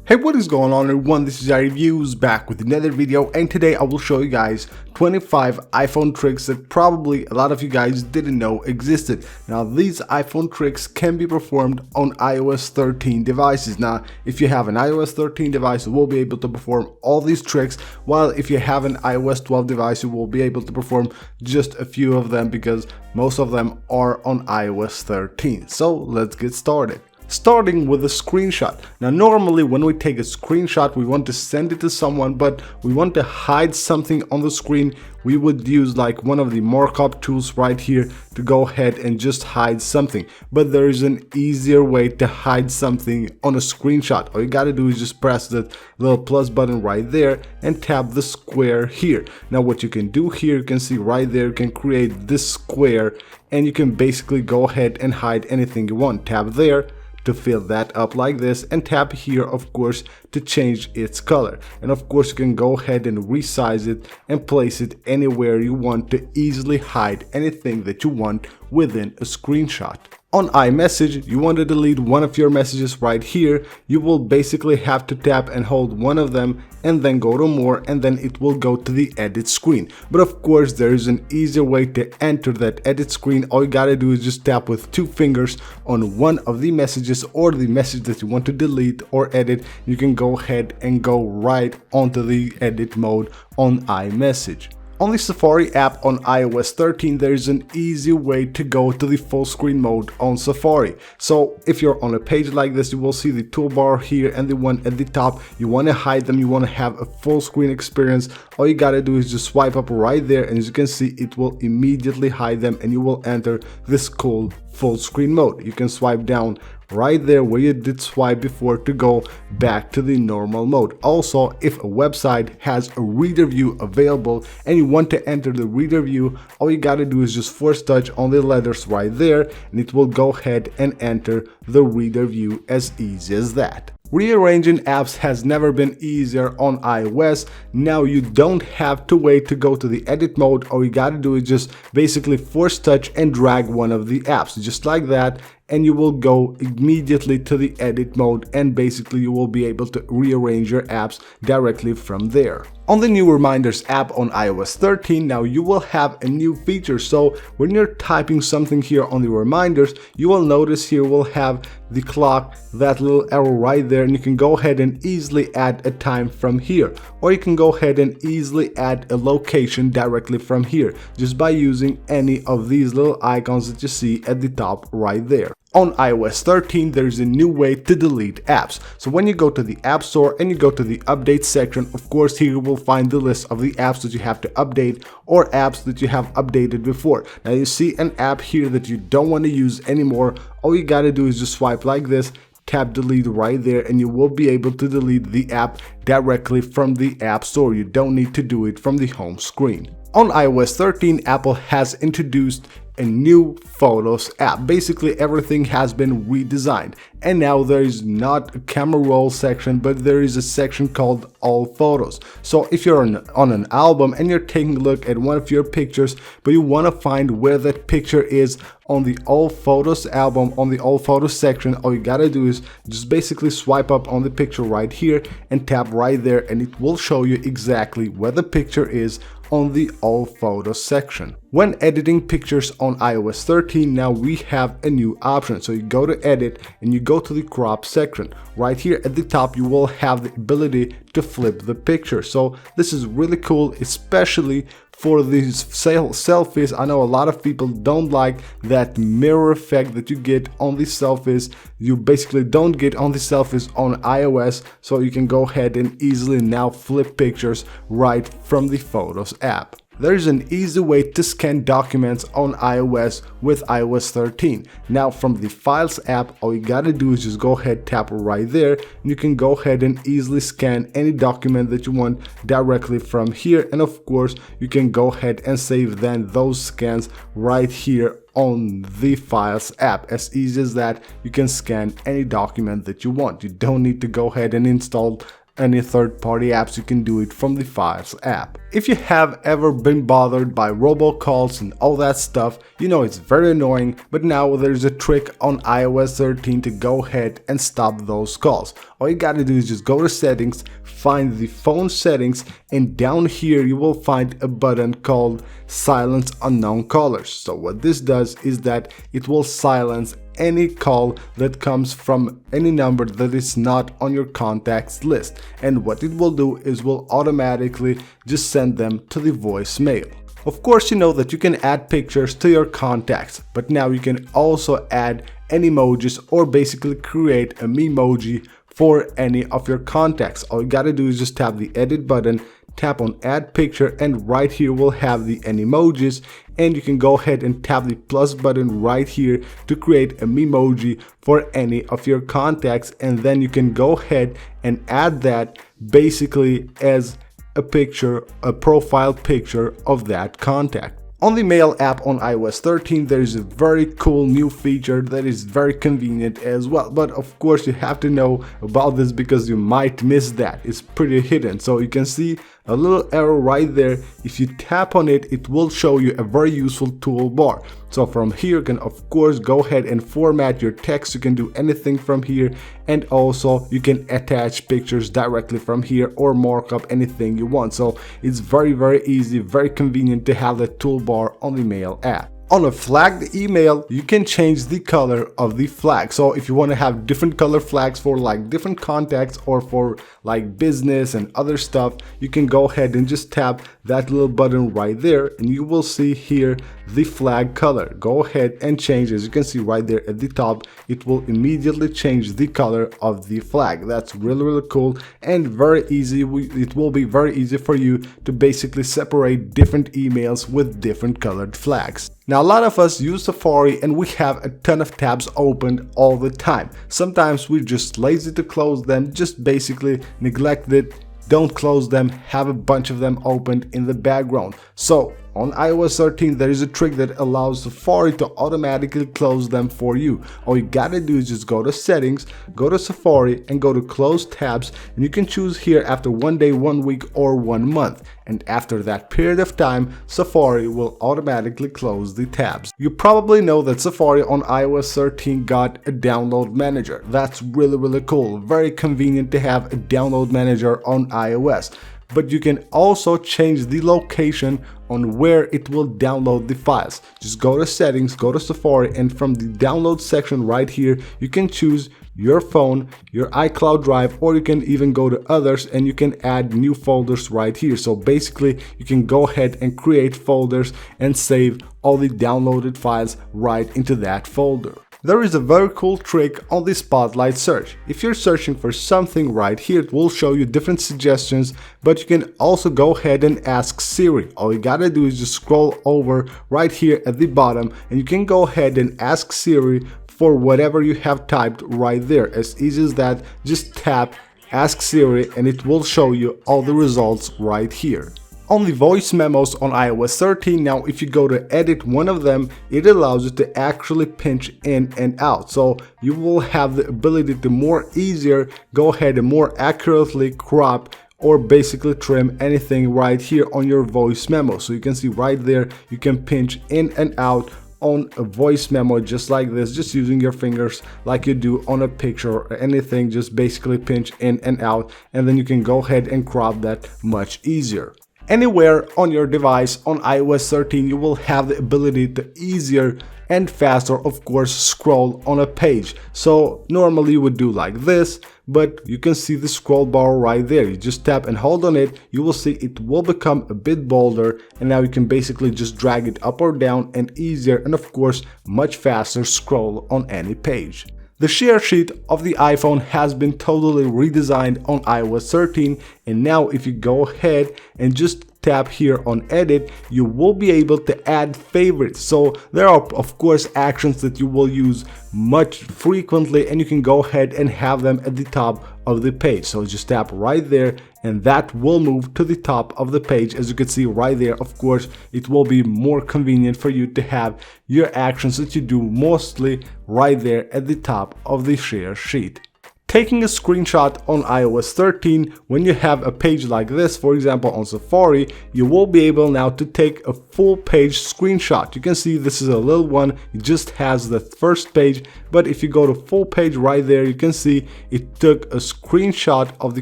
Hey, what is going on everyone, this is iReviews back with another video, and today I will show you guys 25 iPhone tricks that probably a lot of you guys didn't know existed. Now these iPhone tricks can be performed on iOS 13 devices. Now if you have an iOS 13 device you will be able to perform all these tricks, while if you have an iOS 12 device you will be able to perform just a few of them because most of them are on iOS 13. So let's get started. Starting with a screenshot. Now normally when we take a screenshot we want to send it to someone, but we want to hide something on the screen. We would use like one of the markup tools right here to go ahead and just hide something, but there is an easier way to hide something on a screenshot. All you gotta do is just press that little plus button right there and tap the square here. Now what you can do here, you can see right there, you can create this square and you can basically go ahead and hide anything you want. Tap there to fill that up like this, and tap here of course to change its color, and of course you can go ahead and resize it and place it anywhere you want to easily hide anything that you want within a screenshot. On iMessage, you want to delete one of your messages right here. You will basically have to tap and hold one of them and then go to more, and then it will go to the edit screen. But of course there is an easier way to enter that edit screen. All you gotta do is just tap with two fingers on one of the messages or the message that you want to delete or edit. You can go ahead and go right onto the edit mode on iMessage. On the Safari app on iOS 13, there is an easy way to go to the full screen mode on Safari. So if you're on a page like this, you will see the toolbar here and the one at the top. You want to hide them, you want to have a full screen experience. All you gotta do is just swipe up right there, and as you can see it will immediately hide them and you will enter this cool full screen mode. You can swipe down right there where you did swipe before to go back to the normal mode. Also, if a website has a reader view available and you want to enter the reader view, all you gotta do is just force touch on the letters right there and it will go ahead and enter the reader view as easy as that. Rearranging apps has never been easier on iOS. Now you don't have to wait to go to the edit mode. All you gotta do is just basically force touch and drag one of the apps just like that, and you will go immediately to the edit mode, and basically you will be able to rearrange your apps directly from there. On the new Reminders app on iOS 13, now you will have a new feature. So when you're typing something here on the reminders, you will notice here we'll have the clock, that little arrow right there, and you can go ahead and easily add a time from here, or you can go ahead and easily add a location directly from here just by using any of these little icons that you see at the top right there. On iOS 13, there is a new way to delete apps. So when you go to the App Store and you go to the update section, of course here you will find the list of the apps that you have to update or apps that you have updated before. Now you see an app here that you don't want to use anymore. All you gotta do is just swipe like this, tap delete right there, and you will be able to delete the app directly from the App Store. You don't need to do it from the home screen. On iOS 13, Apple has introduced a new Photos app. Basically everything has been redesigned, and now there is not a camera roll section, but there is a section called All Photos. So if you're on an album and you're taking a look at one of your pictures, but you want to find where that picture is on the All Photos album, on the All Photos section, all you gotta do is just basically swipe up on the picture right here and tap right there, and it will show you exactly where the picture is on the All Photos section. When editing pictures on iOS 13, now we have a new option. So you go to edit and you go to the crop section. Right here at the top you will have the ability to flip the picture. So this is really cool, especially for these selfies. I know a lot of people don't like that mirror effect that you get on the selfies. You basically don't get on the selfies on iOS, so you can go ahead and easily now flip pictures right from the Photos app. There is an easy way to scan documents on iOS with iOS 13. Now from the Files app, all you gotta do is just go ahead, tap right there, and you can go ahead and easily scan any document that you want directly from here. And of course, you can go ahead and save then those scans right here on the Files app. As easy as that, you can scan any document that you want. You don't need to go ahead and install any third-party apps, you can do it from the Files app. If you have ever been bothered by robocalls and all that stuff, you know it's very annoying, but now there's a trick on iOS 13 to go ahead and stop those calls. All you gotta do is just go to settings, find the phone settings, and down here you will find a button called Silence Unknown Callers. So what this does is that it will silence any call that comes from any number that is not on your contacts list, and what it will do is will automatically just send them to the voicemail. Of course, you know that you can add pictures to your contacts, but now you can also add any emojis or basically create a memoji for any of your contacts. All you gotta do is just tap the edit button, tap on add picture, and right here we'll have the emojis, and you can go ahead and tap the plus button right here to create a memoji for any of your contacts, and then you can go ahead and add that basically as a picture, a profile picture of that contact. On the Mail app on iOS 13, there is a very cool new feature that is very convenient as well. But of course, you have to know about this because you might miss that. It's pretty hidden. So you can see a little arrow right there. If you tap on it, it will show you a very useful toolbar. So from here, you can of course go ahead and format your text. You can do anything from here, and also you can attach pictures directly from here or mark up anything you want. So it's very easy, very convenient to have the toolbar on the Mail app. On a flagged email, you can change the color of the flag. So if you want to have different color flags for like different contacts or for like business and other stuff, you can go ahead and just tap that little button right there, and you will see here the flag color. Go ahead and change. As you can see right there at the top, it will immediately change the color of the flag. That's really cool and very easy. It will be very easy for you to basically separate different emails with different colored flags. Now, a lot of us use Safari and we have a ton of tabs opened all the time. Sometimes we're just lazy to close them, just basically neglect it, don't close them, have a bunch of them opened in the background. So on iOS 13, there is a trick that allows Safari to automatically close them for you. All you gotta do is just go to settings, go to Safari, and go to close tabs, and you can choose here after 1 day, 1 week, or 1 month. And after that period of time, Safari will automatically close the tabs. You probably know that Safari on iOS 13 got a download manager. That's really cool, very convenient to have a download manager on iOS. But you can also change the location on where it will download the files. Just go to settings, go to Safari, and from the download section right here, you can choose your phone, your iCloud drive, or you can even go to others and you can add new folders right here. So basically you can go ahead and create folders and save all the downloaded files right into that folder. There is a very cool trick on the Spotlight search. If you're searching for something right here, it will show you different suggestions, but you can also go ahead and ask Siri. All you gotta do is just scroll over right here at the bottom, and you can go ahead and ask Siri for whatever you have typed right there. As easy as that, just tap Ask Siri and it will show you all the results right here. On the voice memos on iOS 13, now if you go to edit one of them, it allows you to actually pinch in and out. So you will have the ability to more easier go ahead and more accurately crop or basically trim anything right here on your voice memo. So you can see right there, you can pinch in and out on a voice memo just like this, just using your fingers like you do on a picture or anything. Just basically pinch in and out, and then you can go ahead and crop that much easier. Anywhere on your device on iOS 13, you will have the ability to easier and faster, of course, scroll on a page. So normally you would do like this, but you can see the scroll bar right there. You just tap and hold on it, you will see it will become a bit bolder, and now you can basically just drag it up or down and easier and of course much faster scroll on any page. The share sheet of the iPhone has been totally redesigned on iOS 13, and now if you go ahead and just tap here on edit, you will be able to add favorites. So there are of course actions that you will use much frequently, and you can go ahead and have them at the top of the page. So just tap right there and that will move to the top of the page. As you can see right there, of course it will be more convenient for you to have your actions that you do mostly right there at the top of the share sheet. Taking a screenshot on iOS 13, when you have a page like this, for example on Safari, you will be able now to take a full page screenshot. You can see this is a little one, it just has the first page, but if you go to full page right there, you can see it took a screenshot of the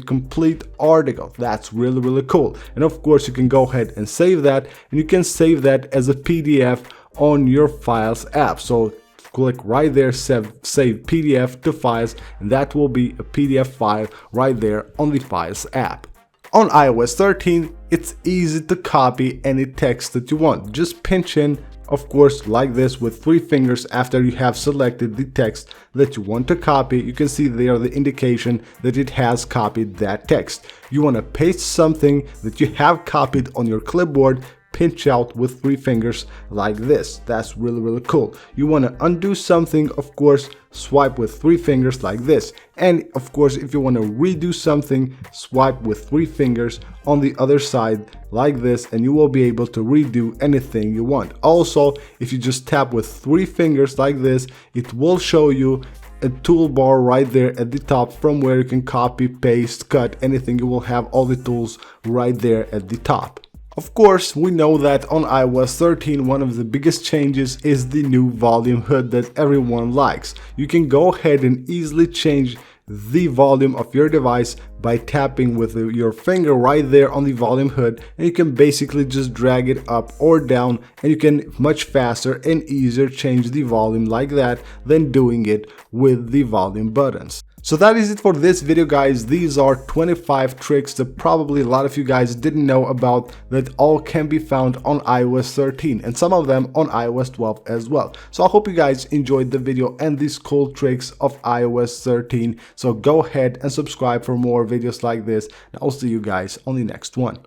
complete article. That's really cool. And of course you can go ahead and save that, and you can save that as a PDF on your Files app. So click right there, save PDF to Files, and that will be a PDF file right there on the Files app. On iOS 13, it's easy to copy any text that you want. Just pinch in, of course, like this with 3 fingers after you have selected the text that you want to copy. You can see there the indication that it has copied that text. You want to paste something that you have copied on your clipboard, pinch out with 3 fingers like this. That's really cool. You want to undo something, of course, swipe with 3 fingers like this. And of course, if you want to redo something, swipe with 3 fingers on the other side like this, and you will be able to redo anything you want. Also, if you just tap with 3 fingers like this, it will show you a toolbar right there at the top from where you can copy, paste, cut, anything. You will have all the tools right there at the top. Of course, we know that on iOS 13, one of the biggest changes is the new volume hood that everyone likes. You can go ahead and easily change the volume of your device by tapping with your finger right there on the volume hood, and you can basically just drag it up or down, and you can much faster and easier change the volume like that than doing it with the volume buttons. So that is it for this video, guys. These are 25 tricks that probably a lot of you guys didn't know about, that all can be found on iOS 13 and some of them on iOS 12 as well. So I hope you guys enjoyed the video and these cool tricks of iOS 13. So go ahead and subscribe for more videos like this, and I'll see you guys on the next one.